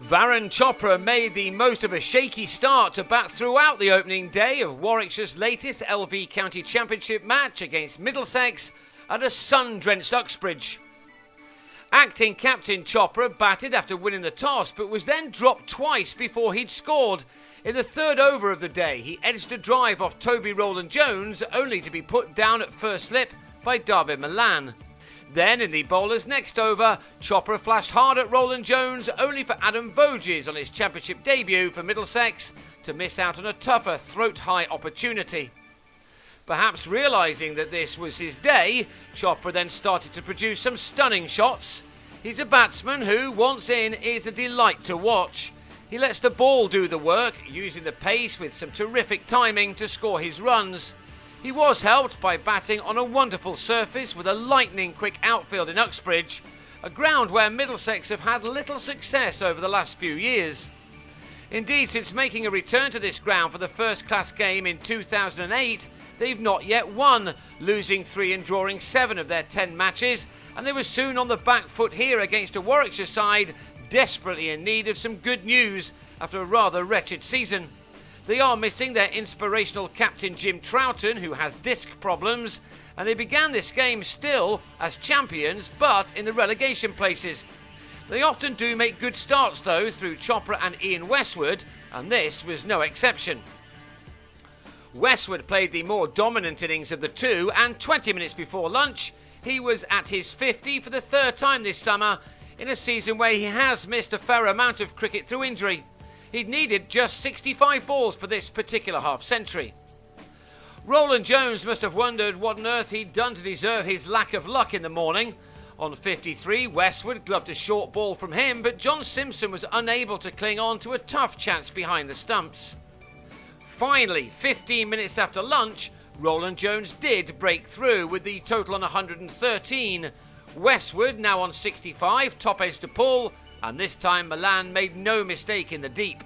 Chopra made the most of a shaky start to bat throughout the opening day of Warwickshire's latest LV County Championship match against Middlesex at a sun-drenched Uxbridge. Acting captain Chopra batted after winning the toss, but was then dropped twice before he'd scored. In the third over of the day, he edged a drive off Toby Rowland-Jones, only to be put down at first slip by Javid Milan. Then, in the bowler's next over, Chopra flashed hard at Rowland-Jones, only for Adam Voges on his championship debut for Middlesex to miss out on a tougher throat-high opportunity. Perhaps realising that this was his day, Chopra then started to produce some stunning shots. He's a batsman who, once in, is a delight to watch. He lets the ball do the work, using the pace with some terrific timing to score his runs. He was helped by batting on a wonderful surface with a lightning-quick outfield in Uxbridge, a ground where Middlesex have had little success over the last few years. Indeed, since making a return to this ground for the first-class game in 2008, they've not yet won, losing 3 and drawing 7 of their 10 matches, and they were soon on the back foot here against a Warwickshire side desperately in need of some good news after a rather wretched season. They are missing their inspirational captain Jim Troughton, who has disc problems, and they began this game still as champions but in the relegation places. They often do make good starts though through Chopra and Ian Westwood, and this was no exception. Westwood played the more dominant innings of the two, and 20 minutes before lunch he was at his 50 for the third time this summer in a season where he has missed a fair amount of cricket through injury. He'd needed just 65 balls for this particular half-century. Rowland-Jones must have wondered what on earth he'd done to deserve his lack of luck in the morning. On 53, Westwood gloved a short ball from him, but John Simpson was unable to cling on to a tough chance behind the stumps. Finally, 15 minutes after lunch, Rowland-Jones did break through with the total on 113. Westwood, now on 65, top edge to pull, and this time Milan made no mistake in the deep.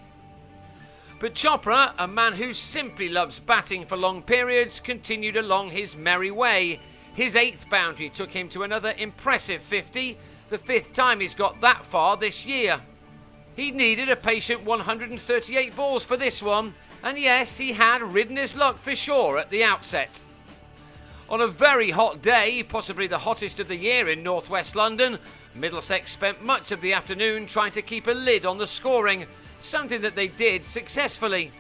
But Chopra, a man who simply loves batting for long periods, continued along his merry way. His 8th boundary took him to another impressive 50, the 5th time he's got that far this year. He needed a patient 138 balls for this one, and yes, he had ridden his luck for sure at the outset. On a very hot day, possibly the hottest of the year in northwest London, Middlesex spent much of the afternoon trying to keep a lid on the scoring, something that they did successfully.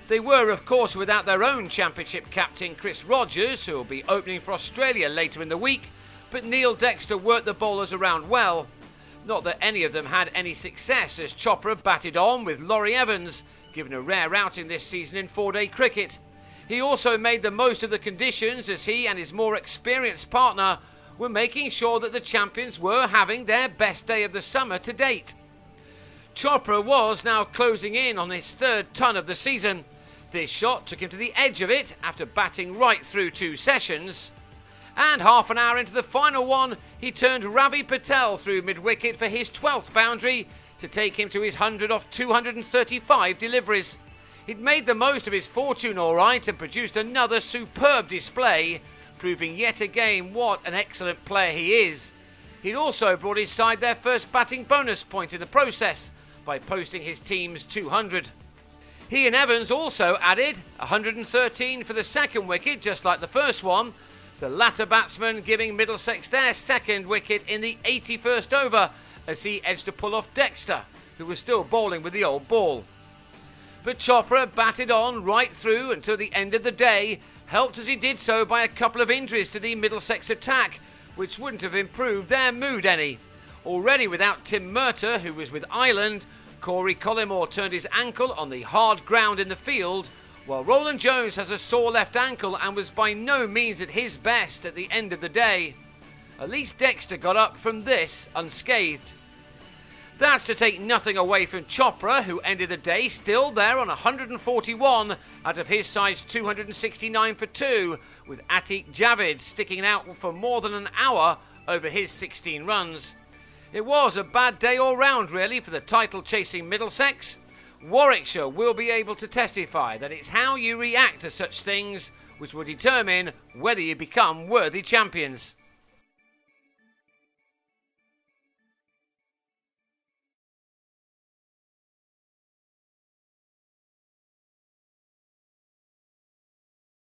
They were, of course, without their own championship captain Chris Rogers, who will be opening for Australia later in the week, but Neil Dexter worked the bowlers around well. Not that any of them had any success, as Chopra batted on with Laurie Evans, given a rare outing this season in 4-day cricket. He also made the most of the conditions, as he and his more experienced partner were making sure that the champions were having their best day of the summer to date. Chopra was now closing in on his 3rd ton of the season. This shot took him to the edge of it after batting right through 2 sessions. And half an hour into the final one, he turned Ravi Patel through mid-wicket for his 12th boundary to take him to his 100 off 235 deliveries. He'd made the most of his fortune all right and produced another superb display, proving yet again what an excellent player he is. He'd also brought his side their first batting bonus point in the process by posting his team's 200. He and Evans also added 113 for the 2nd wicket, just like the first one, the latter batsman giving Middlesex their 2nd wicket in the 81st over as he edged to pull off Dexter, who was still bowling with the old ball. But Chopra batted on right through until the end of the day, helped as he did so by a couple of injuries to the Middlesex attack, which wouldn't have improved their mood any. Already without Tim Murtagh, who was with Ireland, Corey Collymore turned his ankle on the hard ground in the field, while Rowland-Jones has a sore left ankle and was by no means at his best at the end of the day. At least Dexter got up from this unscathed. That's to take nothing away from Chopra, who ended the day still there on 141 out of his side's 269 for 2, with Javid sticking out for more than an hour over his 16 runs. It was a bad day all round really for the title-chasing Middlesex. Warwickshire will be able to testify that it's how you react to such things which will determine whether you become worthy champions.